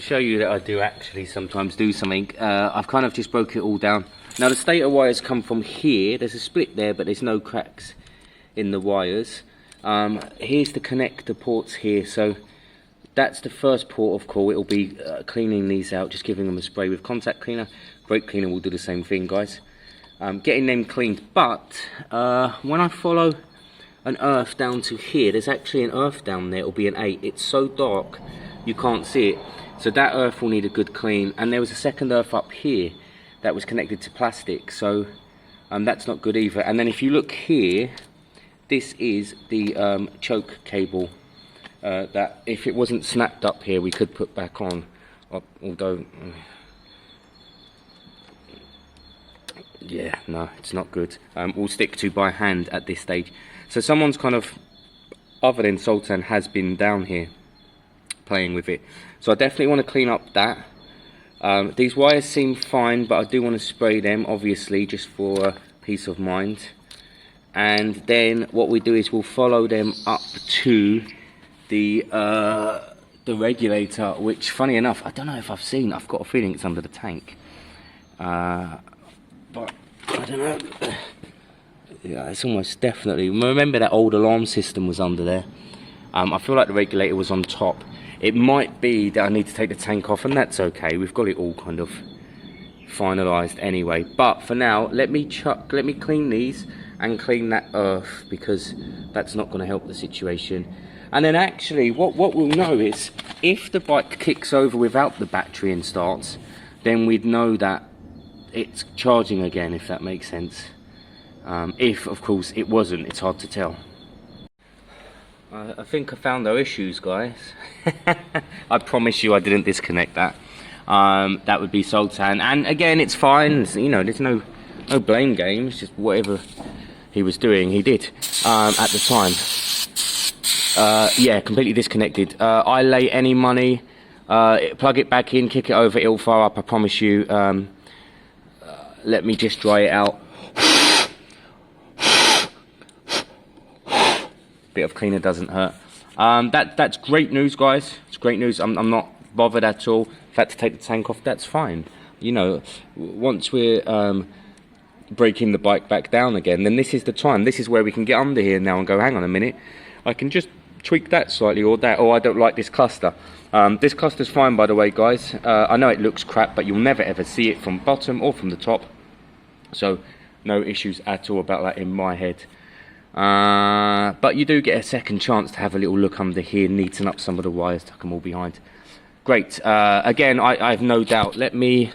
show you that I do actually sometimes do something. I've kind of just broke it all down. Now the stator wires come from here. There's a split there, but there's no cracks in the wires. Here's the connector ports here. So that's the first port of call. It'll be cleaning these out, just giving them a spray with contact cleaner. Brake cleaner will do the same thing, guys. Getting them cleaned. But when I follow an earth down to here, there's actually an earth down there. It'll be an 8. It's so dark you can't see it. So that earth will need a good clean. And there was a second earth up here that was connected to plastic. So that's not good either. And then if you look here, this is the choke cable. That if it wasn't snapped up here we could put back on, although yeah, no, it's not good. We'll stick to by hand at this stage. So someone's kind of, other than Sultan, has been down here playing with it. So I definitely want to clean up that. These wires seem fine, but I do want to spray them, obviously, just for peace of mind. And then what we do is we'll follow them up to the regulator, which funny enough, I don't know if I've got a feeling it's under the tank, but I don't know. Yeah, it's almost definitely, remember that old alarm system was under there. I feel like the regulator was on top. It might be that I need to take the tank off, and that's okay, we've got it all kind of finalized anyway. But for now, let me clean these and clean that earth, because that's not going to help the situation. And then actually what we'll know is if the bike kicks over without the battery and starts, then we'd know that it's charging again, if that makes sense. If of course it wasn't, it's hard to tell. I think I found our issues, guys. I promise you I didn't disconnect that. That would be Sultan, and again it's fine, you know, there's no blame game, it's just whatever he was doing he did at the time. Yeah, completely disconnected. I lay any money, plug it back in, kick it over, it'll fire up, I promise you. Let me just dry it out. Bit of cleaner doesn't hurt. That's great news, guys. It's great news. I'm not bothered at all. If I had to take the tank off, that's fine. You know, once we're breaking the bike back down again, then this is the time. This is where we can get under here now and go, hang on a minute, I can just tweak that slightly, or that, or I don't like this cluster. This cluster's fine, by the way, guys. I know it looks crap, but you'll never ever see it from bottom or from the top, so no issues at all about that in my head. But you do get a second chance to have a little look under here, neaten up some of the wires, tuck them all behind. Great. Again, I have no doubt. Let me,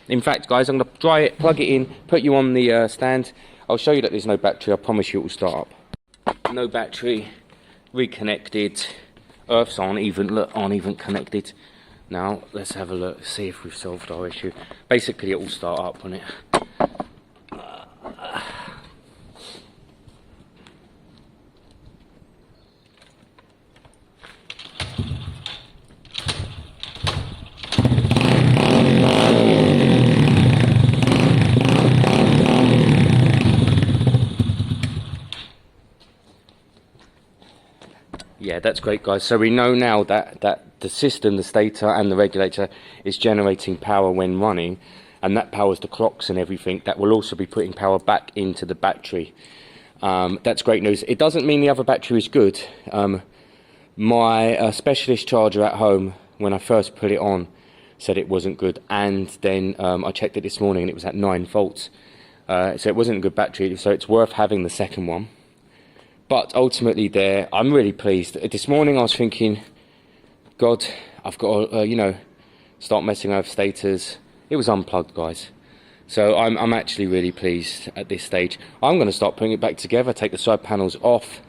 in fact, guys, I'm going to dry it, plug it in, put you on the stand. I'll show you that there's no battery. I promise you it will start up. No battery, reconnected, earths aren't even connected. Now let's have a look, see if we've solved our issue. Basically it will start up on it. Yeah, that's great, guys. So we know now that the system, the stator and the regulator, is generating power when running, and that powers the clocks and everything. That will also be putting power back into the battery. That's great news. It doesn't mean the other battery is good. My specialist charger at home, when I first put it on, said it wasn't good, and then I checked it this morning and it was at 9 volts. So it wasn't a good battery, so it's worth having the second one. But ultimately there, I'm really pleased. This morning I was thinking, God, I've got to, you know, start messing with stators. It was unplugged, guys. So I'm actually really pleased at this stage. I'm going to start putting it back together, take the side panels off,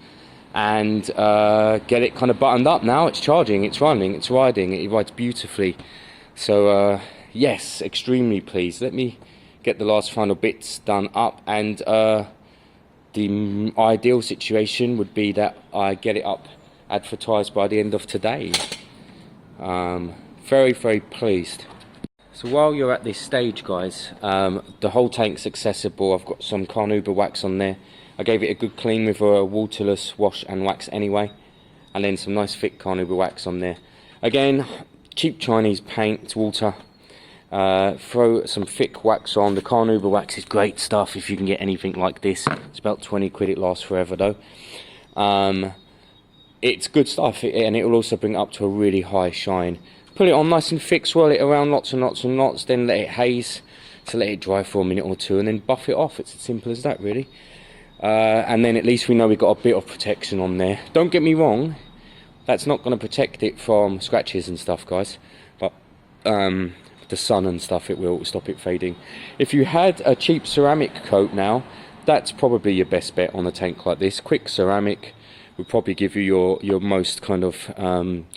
and get it kind of buttoned up now. It's charging, it's running, it's riding, it rides beautifully. So yes, extremely pleased. Let me get the last final bits done up, and the ideal situation would be that I get it up advertised by the end of today. Very, very pleased. So while you're at this stage, guys, the whole tank's accessible. I've got some carnauba wax on there. I gave it a good clean with a waterless wash and wax anyway, and then some nice thick carnauba wax on there. Again, cheap Chinese paint, it's water. Throw some thick wax on. The carnauba wax is great stuff if you can get anything like this. It's about 20 quid, it lasts forever though. It's good stuff, and it will also bring it up to a really high shine. Put it on nice and thick, swirl it around lots and lots and lots, then let it haze, so let it dry for a minute or two, and then buff it off. It's as simple as that, really. And then at least we know we've got a bit of protection on there. Don't get me wrong, that's not going to protect it from scratches and stuff, guys, but the sun and stuff, it will stop it fading. If you had a cheap ceramic coat now, that's probably your best bet on a tank like this. Quick ceramic will probably give you your most kind of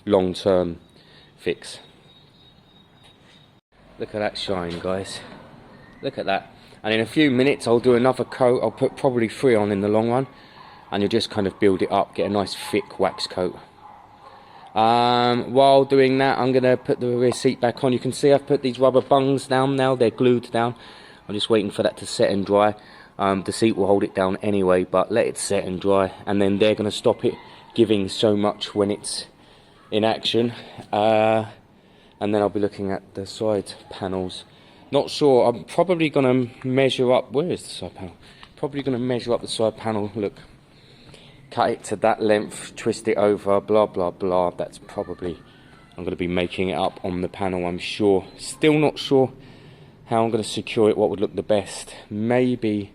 long-term fix. Look at that shine, guys. Look at that. And in a few minutes I'll do another coat. I'll put probably 3 on in the long run, and you'll just kind of build it up, get a nice thick wax coat. While doing that, I'm going to put the rear seat back on. You can see I've put these rubber bungs down now, they're glued down. I'm just waiting for that to set and dry. The seat will hold it down anyway, but let it set and dry, and then they're going to stop it giving so much when it's in action. And then I'll be looking at the side panels. Not sure, I'm probably going to measure up, where is the side panel? Probably going to measure up the side panel, look. Cut it to that length, twist it over, blah blah blah. That's probably, I'm going to be making it up on the panel, I'm sure. Still not sure how I'm going to secure it, what would look the best. Maybe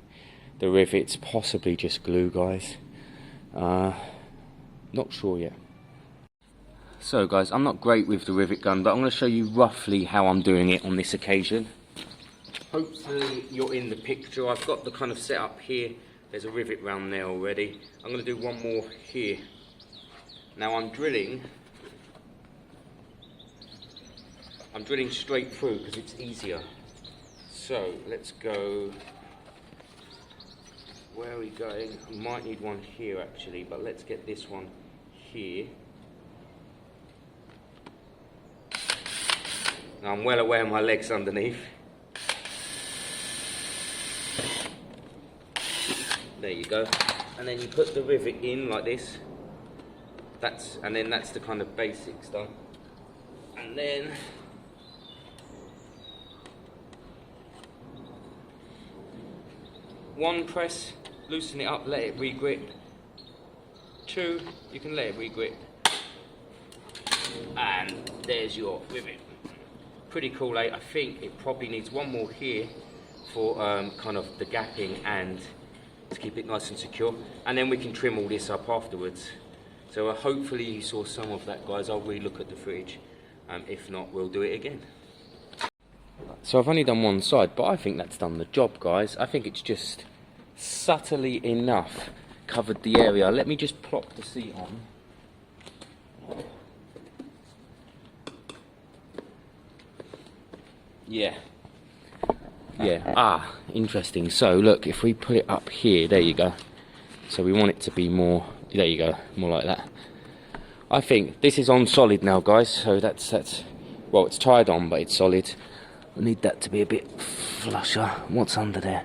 the rivets, possibly just glue, guys. Not sure yet. So guys, I'm not great with the rivet gun, but I'm going to show you roughly how I'm doing it on this occasion. Hopefully you're in the picture. I've got the kind of setup here. There's a rivet round there already. I'm going to do one more here. Now I'm drilling straight through because it's easier. So let's go, where are we going? I might need one here actually, but let's get this one here. Now I'm well aware of my legs underneath. There you go. And then you put the rivet in like this. And then that's the kind of basics done. And then one press, loosen it up, let it re-grip. 2, you can let it re-grip. And there's your rivet. Pretty cool, eh? I think it probably needs one more here for kind of the gapping and to keep it nice and secure, and then we can trim all this up afterwards. So hopefully you saw some of that, guys. I'll re-look at the footage. If not, we'll do it again. So I've only done one side, but I think that's done the job, guys. I think it's just subtly enough covered the area. Let me just plop the seat on. Yeah. Ah, interesting. So look, if we put it up here, there you go. So we want it to be more, there you go, more like that. I think this is on solid now, guys. So that's well, it's tied on, but it's solid. I need that to be a bit flusher. What's under there?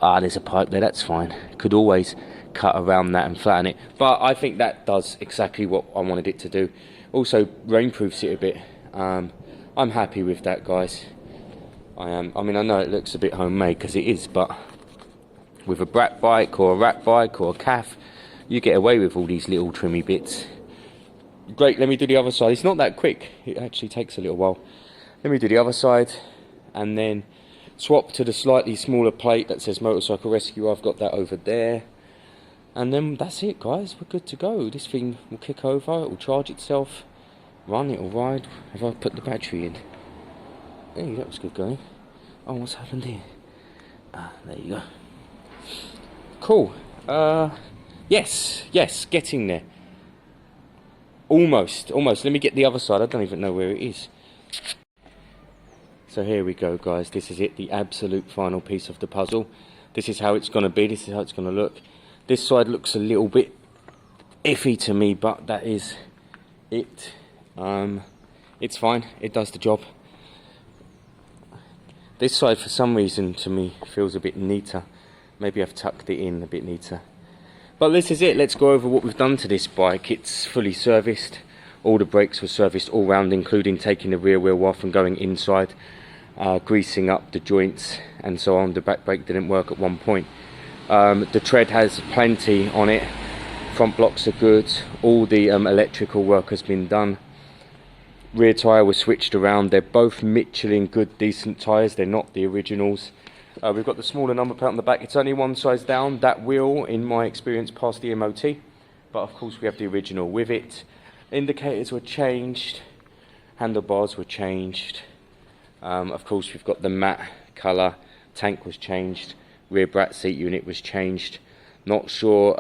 Ah, there's a pipe there, that's fine. Could always cut around that and flatten it. But I think that does exactly what I wanted it to do. Also, rainproofs it a bit. I'm happy with that, guys. I am. I mean, I know it looks a bit homemade, because it is, but with a brat bike or a rat bike or a calf, you get away with all these little trimmy bits. Great, let me do the other side. It's not that quick. It actually takes a little while. Let me do the other side, and then swap to the slightly smaller plate that says Motorcycle Rescue. I've got that over there. And then that's it, guys. We're good to go. This thing will kick over. It will charge itself. Run, it will ride. If I put the battery in. Hey, that was good going. Oh, what's happened here? Ah, there you go. Cool. Yes, getting there. Almost. Let me get the other side. I don't even know where it is. So here we go, guys. This is it, the absolute final piece of the puzzle. This is how it's going to be. This is how it's going to look. This side looks a little bit iffy to me, but that is it. It's fine. It does the job. This side, for some reason, to me, feels a bit neater. Maybe I've tucked it in a bit neater. But this is it. Let's go over what we've done to this bike. It's fully serviced. All the brakes were serviced all round, including taking the rear wheel off and going inside, greasing up the joints and so on. The back brake didn't work at one point. The tread has plenty on it. Front blocks are good. All the electrical work has been done. Rear tyre was switched around. They're both Michelin good decent tyres. They're not the originals. We've got the smaller number plate on the back. It's only one size down. That will, in my experience, pass the MOT. But of course we have the original with it. Indicators were changed. Handlebars were changed. Of course we've got the matte colour. Tank was changed. Rear brat seat unit was changed. Not sure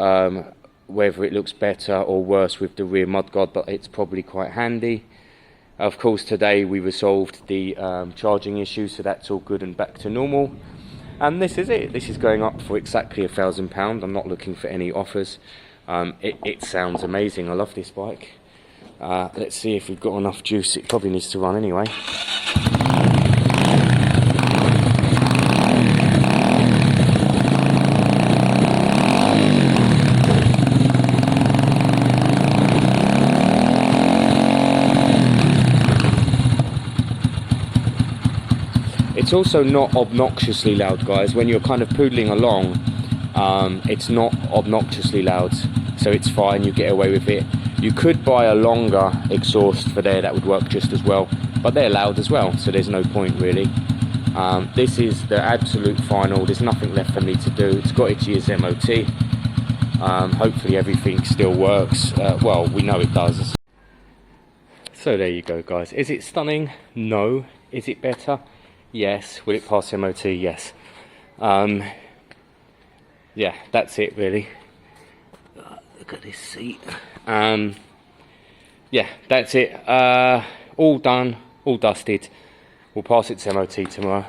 whether it looks better or worse with the rear mudguard, but it's probably quite handy. Of course today we resolved the charging issue, so that's all good and back to normal. And this is it. This is going up for exactly £1,000. I'm not looking for any offers. It sounds amazing. I love this bike. Let's see if we've got enough juice. It probably needs to run anyway. It's also not obnoxiously loud, guys. When you're kind of poodling along, it's not obnoxiously loud, so it's fine, you get away with it. You could buy a longer exhaust for there, that would work just as well, but they're loud as well, so there's no point really. This is the absolute final. There's nothing left for me to do. It's got its year's MOT. Hopefully everything still works. Well, we know it does. So there you go, guys. Is it stunning? No. Is it better? Yes. Will it pass MOT? Yes. Yeah, that's it really. Look at this seat. Yeah, that's it. All done, all dusted. We'll pass its MOT tomorrow.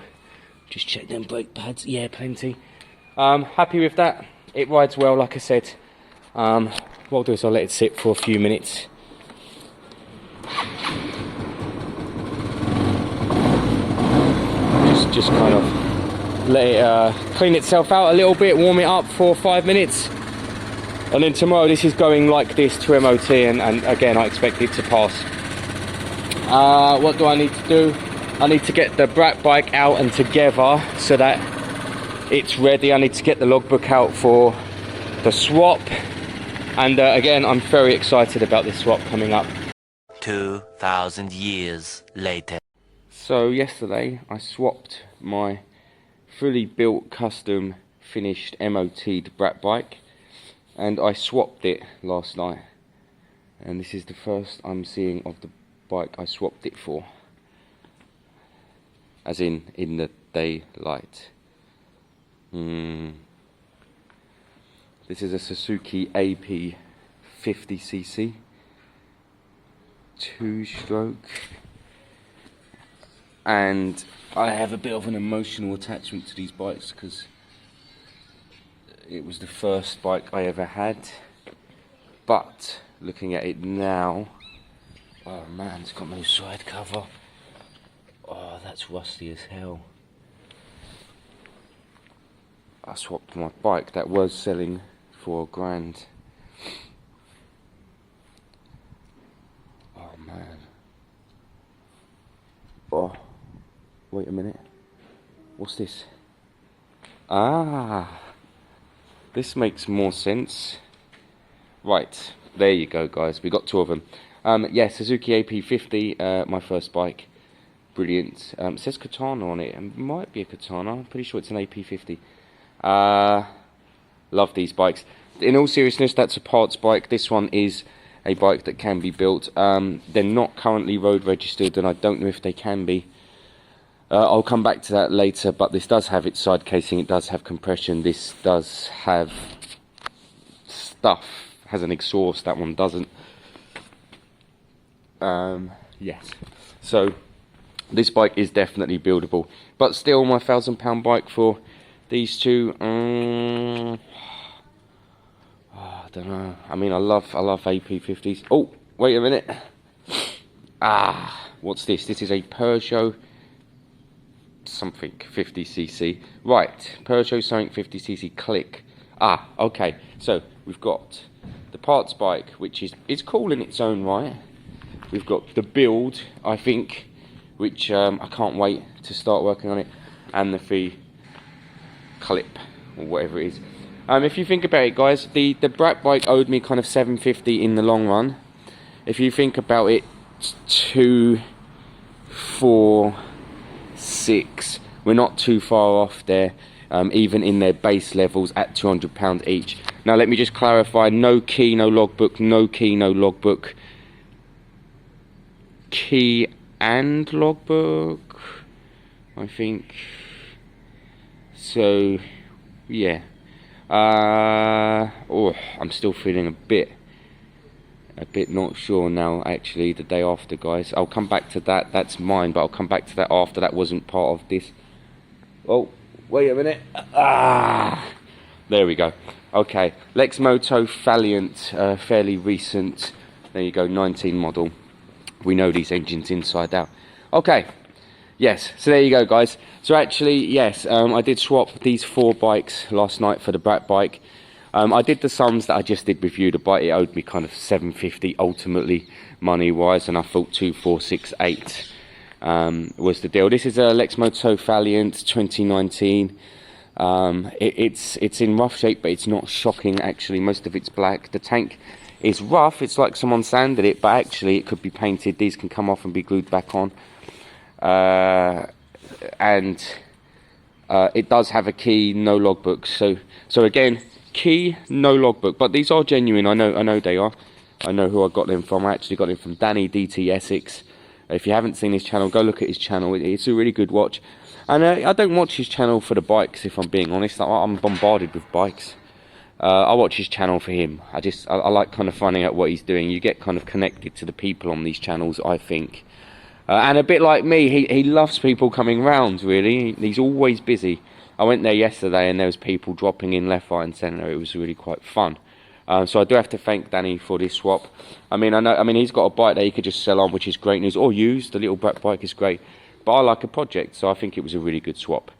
Just check them brake pads. Yeah, plenty. Happy with that. It rides well, like I said. What I'll do is I'll let it sit for a few minutes. Just kind of let it clean itself out a little bit, warm it up for 5 minutes, and then tomorrow this is going like this to MOT, and again I expect it to pass. What do I need to do? I need to get the brat bike out and together so that it's ready. I need to get the logbook out for the swap, and again I'm very excited about this swap coming up. 2,000 years later. So yesterday I swapped my fully built, custom, finished, MOT'd brat bike, and I swapped it last night, and this is the first I'm seeing of the bike I swapped it for, as in the daylight. This is a Suzuki AP 50cc 2-stroke. And I have a bit of an emotional attachment to these bikes because it was the first bike I ever had. But looking at it now, oh man, it's got no side cover. Oh, that's rusty as hell. I swapped my bike that was selling for £1,000. Oh man. Oh. Wait a minute. What's this? Ah, this makes more sense. Right, there you go, guys. We got two of them. Yeah, Suzuki AP50, my first bike. Brilliant. It says Katana on it. It might be a Katana. I'm pretty sure it's an AP50. Love these bikes. In all seriousness, that's a parts bike. This one is a bike that can be built. They're not currently road registered, and I don't know if they can be. I'll come back to that later, but this does have its side casing, it does have compression, this does have stuff, has an exhaust, that one doesn't. Yes, so this bike is definitely buildable, but still my £1,000 bike for these two, I don't know. I mean, I love AP50s. Oh, wait a minute. What's this? This is a Peugeot something 50cc. Right, Peugeot something 50cc click. Okay. So we've got the parts bike, which is cool in its own right. We've got the build, I think, which I can't wait to start working on it, and the free clip, or whatever it is. If you think about it, guys, the Brat bike owed me kind of $750 in the long run. If you think about it, 2, 4, 6, we're not too far off there, even in their base levels at £200 each. Now let me just clarify, no key, no logbook, no key, no logbook. Key and logbook, I think. So, yeah. Oh, I'm still feeling a bit not sure now, actually, the day after, guys. I'll come back to that. That's mine, but I'll come back to that after. That wasn't part of this. Oh, wait a minute. There we go. Okay, Lexmoto Valiant, fairly recent. There you go, 19 model. We know these engines inside out. Okay, yes, so there you go, guys. So actually, yes, I did swap these 4 bikes last night for the Brat bike. I did the sums that I just did with you. The bike, it owed me kind of $750 ultimately, money-wise, and I thought 2,468 was the deal. This is a Lexmoto Valiant 2019. It's in rough shape, but it's not shocking, actually. Most of it's black. The tank is rough. It's like someone sanded it, but actually it could be painted. These can come off and be glued back on. And it does have a key, no logbook. So again, key, no logbook, but these are genuine. I know they are. I know who I got them from. I actually got them from Danny DT Essex. If you haven't seen his channel, go look at his channel. It's a really good watch. And I don't watch his channel for the bikes, if I'm being honest. I'm bombarded with bikes. I watch his channel for him. I like kind of finding out what he's doing. You get kind of connected to the people on these channels, I think. And a bit like me, he loves people coming round, really. He's always busy. I went there yesterday and there was people dropping in left, right and centre. It was really quite fun. So I do have to thank Danny for this swap. I mean, he's got a bike that he could just sell on, which is great news, or use. The little Brat bike is great. But I like a project, so I think it was a really good swap.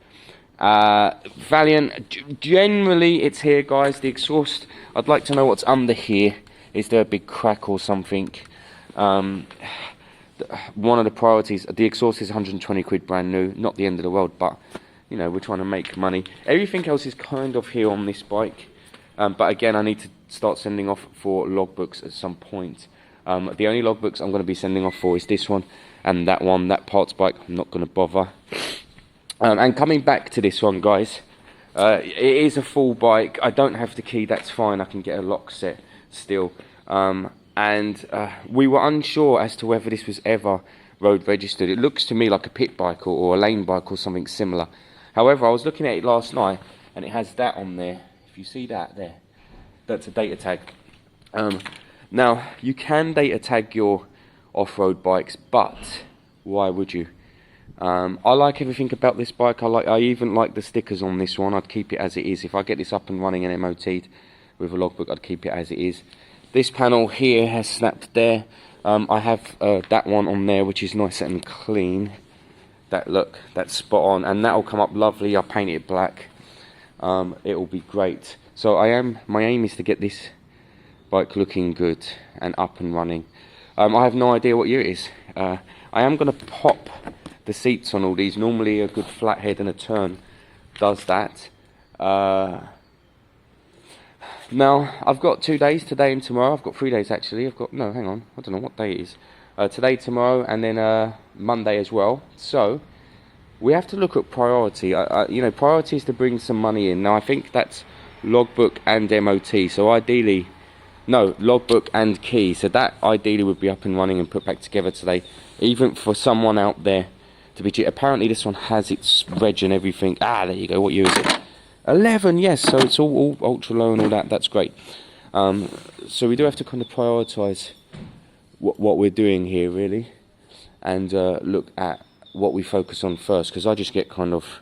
Valiant, generally it's here, guys. The exhaust, I'd like to know what's under here. Is there a big crack or something? One of the priorities, the exhaust is 120 quid brand new. Not the end of the world, but you know, we're trying to make money. Everything else is kind of here on this bike. But again, I need to start sending off for logbooks at some point. The only logbooks I'm going to be sending off for is this one and that one. That parts bike, I'm not going to bother. And coming back to this one, guys, it is a full bike. I don't have the key, that's fine. I can get a lock set still. And we were unsure as to whether this was ever road registered. It looks to me like a pit bike or a lane bike or something similar. However, I was looking at it last night and it has that on there. If you see that there, that's a data tag. Now, you can data tag your off-road bikes, but why would you? I like everything about this bike. I even like the stickers on this one. I'd keep it as it is. If I get this up and running and MOT'd with a logbook, I'd keep it as it is. This panel here has snapped there. I have that one on there, which is nice and clean. That's spot on, and that'll come up lovely. I'll paint it black. It'll be great. So my aim is to get this bike looking good and up and running. I have no idea what year it is. I am going to pop the seats on all these. Normally a good flathead and a turn does that. Now, I've got 2 days, today and tomorrow. I've got 3 days actually. No, hang on. I don't know what day it is. Today, tomorrow, and then Monday as well. So, we have to look at priority. You know, priority is to bring some money in. Now, I think that's logbook and MOT. So, ideally, no, logbook and key. So, that ideally would be up and running and put back together today. Even for someone out there to be cheap. Apparently, this one has its reg and everything. There you go. What year is it? 11, yes. So, it's all ultra low and all that. That's great. So, we do have to kind of prioritise what we're doing here, really, and look at what we focus on first, because I just get kind of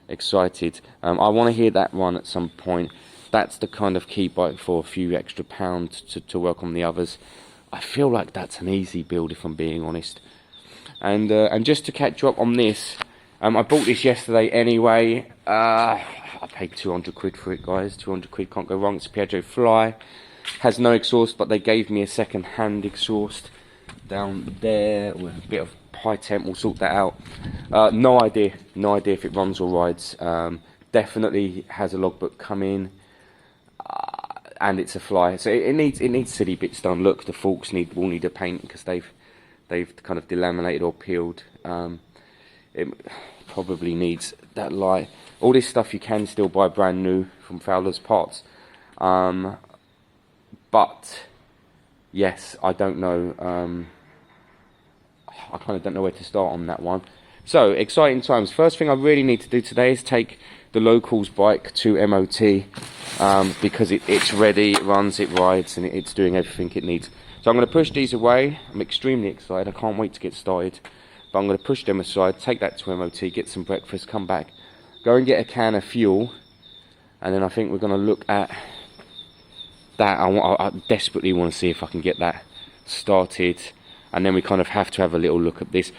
excited. I want to hear that one at some point. That's the kind of key bike for a few extra pounds to work on the others. I feel like that's an easy build, if I'm being honest. And just to catch you up on this, I bought this yesterday anyway. I paid 200 quid for it, guys. 200 quid, can't go wrong. It's a Piaggio Fly. Has no exhaust, but they gave me a second-hand exhaust. down there with a bit of high temp. We'll sort that out. No idea if it runs or rides. Definitely has a logbook come in, and it's a fly, so it needs silly bits done. Look, the forks will need a paint because they've kind of delaminated or peeled. It probably needs that light. All this stuff you can still buy brand new from Fowler's Parts, but yes, I don't know. I kind of don't know where to start on that one. So, exciting times. First thing I really need to do today is take the locals bike to MOT, because it's ready, it runs, it rides, and it's doing everything it needs. So I'm going to push these away. I'm extremely excited. I can't wait to get started. But I'm going to push them aside, take that to MOT, get some breakfast, come back, go and get a can of fuel, and then I think we're going to look at that. I desperately want to see if I can get that started. And then we kind of have to have a little look at this.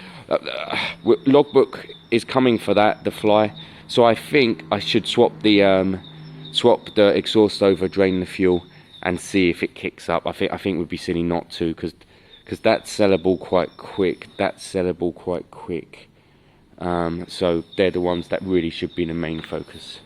Logbook is coming for that, the fly. So I think I should swap the exhaust over, drain the fuel, and see if it kicks up. I think it would be silly not to, because that's sellable quite quick. So they're the ones that really should be the main focus.